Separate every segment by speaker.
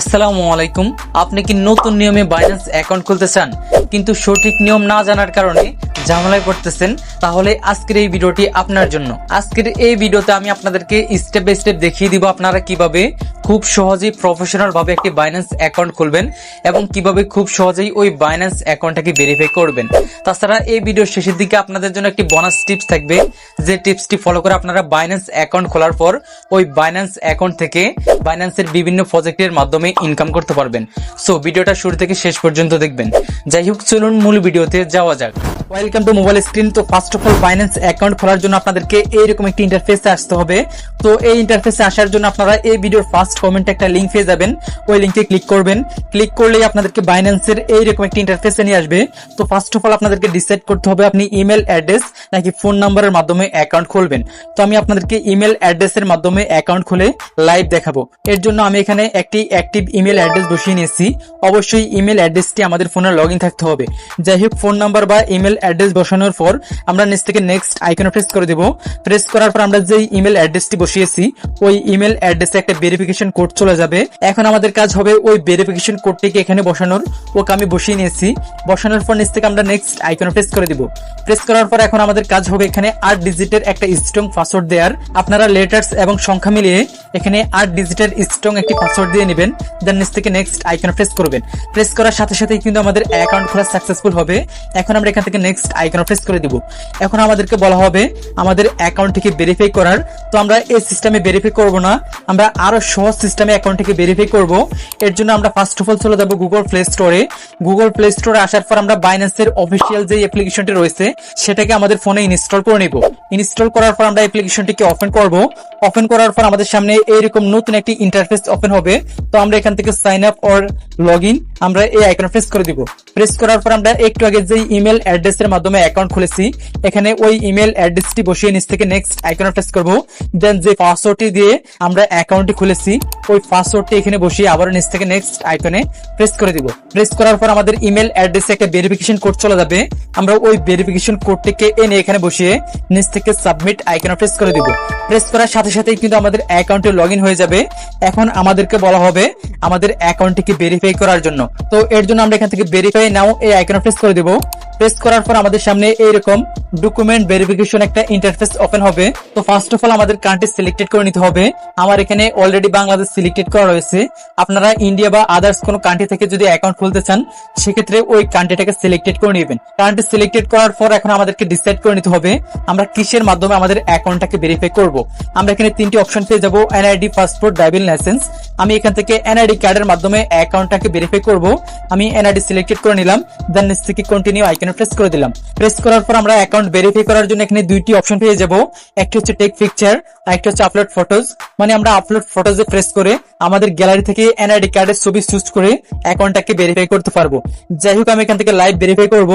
Speaker 1: আসসালামু আলাইকুম। আপনি কি নতুন নিয়মে বাইন্যান্স অ্যাকাউন্ট খুলতে চান কিন্তু সঠিক নিয়ম না জানার কারণে ঝামেলায় পড়তেছেন? তাহলে আজকের এই ভিডিওটি আপনার জন্য। আজকের এই ভিডিওতে আমি আপনাদেরকে স্টেপ বাই স্টেপ দেখিয়ে দিব আপনারা কিভাবে খুব সহজেই প্রফেশনাল ভাবে একটি বাইন্যান্স অ্যাকাউন্ট খুলবেন এবং কিভাবে খুব সহজেই ওই বাইন্যান্স অ্যাকাউন্টটাকে ভেরিফাই করবেন। তাছাড়া এই ভিডিওর শেষের দিকে আপনাদের জন্য একটি বোনাস টিপস থাকবে, যে টিপসটি ফলো করে আপনারা বাইন্যান্স অ্যাকাউন্ট খোলার পর ওই বাইন্যান্স অ্যাকাউন্ট থেকে বাইন্যান্সের বিভিন্ন প্রজেক্টের মাধ্যমে ইনকাম করতে পারবেন। সো ভিডিওটা শুরু থেকে শেষ পর্যন্ত দেখবেন। যাই হোক, চলুন মূল ভিডিওতে যাওয়া যাক। Welcome to mobile screen. তো first of all Binance account খোলার জন্য আপনাদেরকে এইরকম একটি ইন্টারফেসে আসতে হবে। তো এই ইন্টারফেসে আসার জন্য আপনারা এই ভিডিওর ফার্স্ট কমেন্টে একটা লিংক পেয়ে যাবেন, ওই লিংকে ক্লিক করবেন। ক্লিক করলেই আপনাদেরকে বাইন্যান্সের এইরকম একটি ইন্টারফেসে নিয়ে আসবে। তো ফার্স্ট অফ অল আপনাদেরকে ডিসাইড করতে হবে আপনি ইমেল অ্যাড্রেস নাকি ফোন নাম্বারের মাধ্যমে অ্যাকাউন্ট খুলবেন। তো আমি আপনাদেরকে ইমেল অ্যাড্রেসের মাধ্যমে অ্যাকাউন্ট খুলে লাইভ দেখাবো। এর জন্য আমি এখানে একটি অ্যাক্টিভ ইমেল অ্যাড্রেস বসিয়ে নিয়েছি। অবশ্যই ইমেল অ্যাড্রেসটি আমাদের ফোনে লগ ইন থাকতে হবে। যাই হোক, ফোন নাম্বার বা ইমেল অ্যাড্রেস বসানোর পর আমরা নিচ থেকে নেক্সট আইকনে প্রেস করে দেব। প্রেস করার পর আমরা যে ইমেল অ্যাড্রেসটি বসিয়েছি ওই ইমেল অ্যাড্রেসে একটা ভেরিফিকেশন কোড চলে যাবে। এখন আমাদের কাজ হবে ওই ভেরিফিকেশন কোডটিকে এখানে বসানোর। ওকে আমি বসিয়ে নিয়েছি। বসানোর পর নিচ থেকে আমরা নেক্সট আইকনে প্রেস করে দিব। প্রেস করার পর এখন আমাদের কাজ হবে এখানে 8 ডিজিটের একটা স্ট্রং পাসওয়ার্ড দেওয়ার। আপনারা লেটার্স এবং সংখ্যা মিলিয়ে এখানে 8 ডিজিটের স্ট্রং একটি পাসওয়ার্ড দিয়ে নেবেন। দেন নিচ থেকে নেক্সট আইকনে প্রেস করবেন। প্রেস করার সাথে সাথেই কিন্তু আমাদের অ্যাকাউন্ট খোলা সাকসেসফুল হবে। এখন আমরা এখান থেকে নেক্সট আইকনে প্রেস করে দিব। এখন আমাদেরকে বলা হবে আমাদের অ্যাকাউন্টটিকে ভেরিফাই করার। তো আমরা এই সিস্টেমে ভেরিফাই করব না, আমরা আরো সহজ সিস্টেমে অ্যাকাউন্টটিকে ভেরিফাই করব। এর জন্য আমরা ফার্স্ট অফ অল চলে যাব গুগল প্লে স্টোরে। গুগল প্লে স্টোরে আসার পর আমরা বাইন্যান্সের অফিসিয়াল যে অ্যাপ্লিকেশনটি রয়েছে সেটাকে আমাদের ফোনে ইনস্টল করে নিব। ইনস্টল করার পর আমরা অ্যাপ্লিকেশনটিকে ওপেন করব। ওপেন করার পর আমাদের সামনে এইরকম নতুন একটি ইন্টারফেস ওপেন হবে। তো আমরা এখান থেকে sign up or log in আমরা এই আইকনে প্রেস করে দিব। প্রেস করার পর আমরা একটু আগে যে ইমেল অ্যাড্রেসের মাধ্যমে অ্যাকাউন্ট খুলেছি এখানে ওই ইমেল অ্যাড্রেসটি বসিয়ে নিচ থেকে নেক্সট আইকনে প্রেস করব। দেন যে পাসওয়ার্ডটি দিয়ে আমরা অ্যাকাউন্টটি খুলেছি ওই পাসওয়ার্ডটি এখানে বসিয়ে আবার নিচ থেকে নেক্সট আইকনে প্রেস করে দিব। প্রেস করার পর আমাদের ইমেল অ্যাড্রেসে একটা ভেরিফিকেশন কোড চলে যাবে। আমরা ওই ভেরিফিকেশন কোডটিকে এনে এখানে বসিয়ে নিচ থেকে সাবমিট আইকনে প্রেস করে দিব। প্রেস করার সাথে সাথেই কিন্তু আমাদের অ্যাকাউন্টে লগ ইন হয়ে যাবে। এখন আমাদেরকে বলা হবে আমাদের অ্যাকাউন্টটিকে ভেরিফাই করার জন্য। তো এর জন্য আমরা এখান থেকে ভেরিফাই নাও এই আইকনে প্রেস করে দিব। প্রেস করার পর আমাদের সামনে এইরকম ডকুমেন্ট ভেরিফিকেশন একটা ইন্টারফেস ওপেন হবে। তো ফার্স্ট অফ অল আমাদের কান্ট্রি সিলেক্টেড করে নিতে হবে। আমার এখানে অলরেডি বাংলাদেশ সিলেক্টেড করা রয়েছে। আপনারা ইন্ডিয়া বা আদার্স কোনো কান্ট্রি থেকে যদি অ্যাকাউন্ট খুলতে চান সেক্ষেত্রে ওই কান্ট্রিটাকে সিলেক্টেড করে নেবেন। কান্ট্রি সিলেক্টেড করার পর এখন আমাদেরকে ডিসাইড করে নিতে হবে আমরা কিসের মাধ্যমে আমাদের অ্যাকাউন্টটাকে ভেরিফাই করব। আমরা এখানে তিনটি অপশন পেয়ে যাবো, এনআইডি, পাসপোর্ট, ড্রাইভিং লাইসেন্স। আমি এখান থেকে এনআইডি কার্ডের মাধ্যমে অ্যাকাউন্টটাকে ভেরিফাই করব। আমি এনআইডি সিলেক্টেড করে নিলাম। দেন নিচ থেকে কন্টিনিউ আইকনে প্রেস করে দিলাম। প্রেস করার পর আমরা অ্যাকাউন্ট ভেরিফাই করার জন্য এখানে দুইটি অপশন পেয়ে যাব। একটা হচ্ছে টেক পিকচার আর একটা হচ্ছে আপলোড ফটোজ। মানে আমরা আপলোড ফটোজে প্রেস করে আমাদের গ্যালারি থেকে এনআইডি কার্ডের ছবি চুজ করে অ্যাকাউন্টটাকে ভেরিফাই করতে পারবো। যাই হোক, আমি এখান থেকে লাইভ ভেরিফাই করব।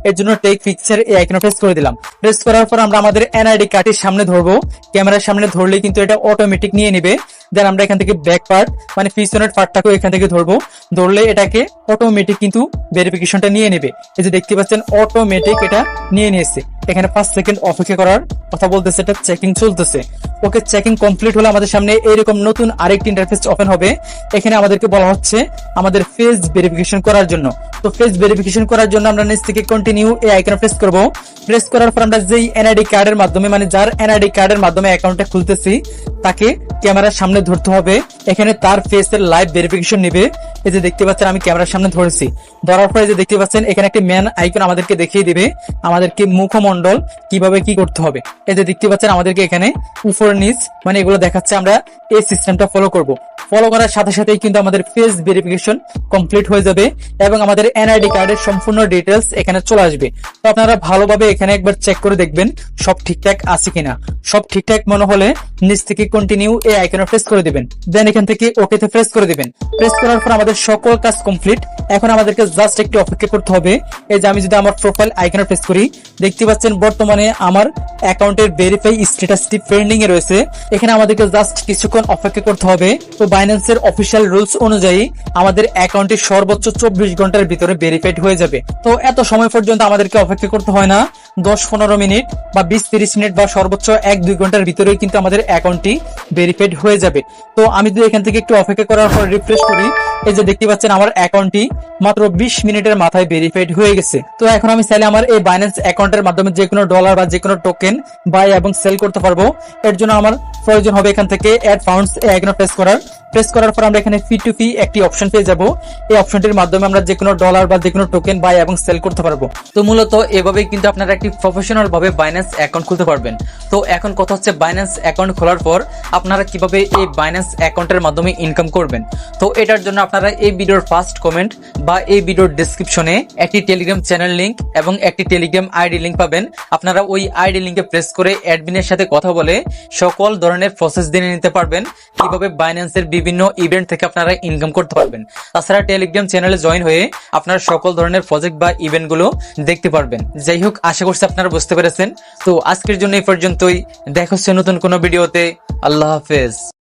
Speaker 1: এর জন্য টেক পিকচার এই আইকনে প্রেস করে দিলাম। প্রেস করার পর আমরা আমাদের এনআইডি কার্ডের সামনে ধরবো। ক্যামেরার সামনে ধরলেই কিন্তু এটা অটোমেটিক নিয়ে নেবে। দেন আমরা এখান থেকে ব্যাক পার্ট মানে পিছনের পার্টটাকেও এখান থেকে ধরবো। ধরলে এটাকে অটোমেটিক কিন্তু ভেরিফিকেশনটা নিয়ে নেবে। এই যে দেখতে পাচ্ছেন অটোমেটিক এটা নিয়ে নিয়েছে। এখানে 5 সেকেন্ড অপেক্ষা করার কথা বলতেছে, এটা চেকিং চলতেছে। ওকে, চেকিং কমপ্লিট হলে আমাদের সামনে এইরকম নতুন আরেকটি ইন্টারফেস ওপেন হবে। এখানে আমাদেরকে বলা হচ্ছে আমাদের ফেস ভেরিফিকেশন করার জন্য। তো ফেস ভেরিফিকেশন করার জন্য আমরা নিচ থেকে কন্টিনিউ এই আইকনে প্রেস করব। প্রেস করার পর আমরা যেই এনআইডি কার্ডের মাধ্যমে মানে যার এনআইডি কার্ডের মাধ্যমে অ্যাকাউন্টটা খুলতেছি তাকে ক্যামেরার সামনে ধরতে হবে। এখানে তার ফেসের লাইভ ভেরিফিকেশন নেবে। এই যে দেখতে পাচ্ছেন আমি ক্যামেরার সামনে ধরেছি। ধরার পরে যে দেখতে পাচ্ছেন এখানে একটি ম্যান আইকন আমাদেরকে দেখিয়ে দিবে আমাদেরকে মুখমণ্ডল কিভাবে কি করতে হবে। এই যে দেখতে পাচ্ছেন আমাদেরকে এখানে উপর নিচ মানে এগুলো দেখাচ্ছে। আমরা এই সিস্টেমটা ফলো করব। ফলো করার সাথে সাথেই কিন্তু আমাদের ফেস ভেরিফিকেশন কমপ্লিট হয়ে যাবে এবং আমাদের এনআইডি কার্ডের সম্পূর্ণ ডিটেলস এখানে চলে আসবে। তো আপনারা ভালোভাবে এখানে একবার চেক করে দেখবেন সব ঠিকঠাক আছে কিনা। সব ঠিকঠাক মনে হলে নিচ থেকে কন্টিনিউ এই আইকনে প্রেস করে দিবেন। দেন এখান থেকে ওকে তে প্রেস করে দিবেন। প্রেস করার পর আমাদের সকল কাজ কমপ্লিট। এখন আমাদেরকে জাস্ট একটু অপেক্ষা করতে হবে। এই যে আমি যদি আমার প্রোফাইল আইকনে প্রেস করি দেখতে পাচ্ছেন বর্তমানে আমার অ্যাকাউন্টের ভেরিফাই স্ট্যাটাসটি পেন্ডিং এ রয়েছে। এখানে আমাদেরকে জাস্ট কিছুক্ষণ অপেক্ষা করতে হবে। তো বাইন্যান্সের অফিসিয়াল রুলস অনুযায়ী আমাদের অ্যাকাউন্টটি সর্বোচ্চ 24 ঘন্টার ভিতরে ভেরিফাইড হয়ে যাবে। তো এত সময় পর্যন্ত আমাদেরকে অপেক্ষা করতে হয় না।
Speaker 2: 10-15 মিনিট বা 20-30 মিনিট বা সর্বোচ্চ 1-2 ঘন্টার ভিতরেই কিন্তু আমাদের অ্যাকাউন্টটি ভেরিফাইড হয়ে যাবে। তো আমি যদি এখান থেকে একটু অপেক্ষা করার পর রিফ্রেশ করি, এই যে দেখতে পাচ্ছেন আমার অ্যাকাউন্টটি মাত্র 20 মিনিটের মাথায় ভেরিফাইড হয়ে গেছে। তো এখন আমি চাইলে আমার এই বাইন্যান্স অ্যাকাউন্টের মাধ্যমে যে কোনো ডলার বা যে কোনো টোকেন বাই এবং সেল করতে পারবো। এর জন্য আমার প্রয়োজন হবে এখান থেকে অ্যাড ফাউন্ডস এই আইকনে প্রেস করার পর আমরা এখানে ফি টু ফি একটি অপশন পেয়ে যাব। এই অপশনটির মাধ্যমে আমরা যে কোনো ডলার বা যে কোনো টোকেন বাই এবং সেল করতে পারবো।
Speaker 1: তো মূলত এভাবেই কিন্তু আপনারা একটি প্রফেশনাল ভাবে বাইন্যান্স অ্যাকাউন্ট খুলতে পারবেন। তো এখন কথা হচ্ছে বাইন্যান্স অ্যাকাউন্ট খোলার পর আপনারা কিভাবে এই বাইন্যান্স অ্যাকাউন্টের মাধ্যমে ইনকাম করবেন। তো এটার জন্য আপনারা এই ভিডিওর ফার্স্ট কমেন্ট বা এই ভিডিওর ডেসক্রিপশনে একটি টেলিগ্রাম চ্যানেল লিংক এবং একটি টেলিগ্রাম আইডি লিংক পাবেন। আপনারা ওই আইডি লিংকে প্রেস করে অ্যাডমিনের সাথে কথা বলে সকল ধরনের প্রসেস জেনে নিতে পারবেন, কিভাবে বাইন্যান্সের বিভিন্ন ইভেন্ট থেকে আপনারা ইনকাম করতে পারবেন। তাছাড়া টেলিগ্রাম চ্যানেলে জয়েন হয়ে আপনারা সকল ধরনের প্রজেক্ট বা ইভেন্ট গুলো দেখতে পারবেন। যাই হোক, আশা করছি আপনারা বুঝতে পেরেছেন। তো আজকের জন্য এই পর্যন্তই, দেখা হচ্ছে নতুন কোনো ভিডিওতে। আল্লাহ হাফেজ।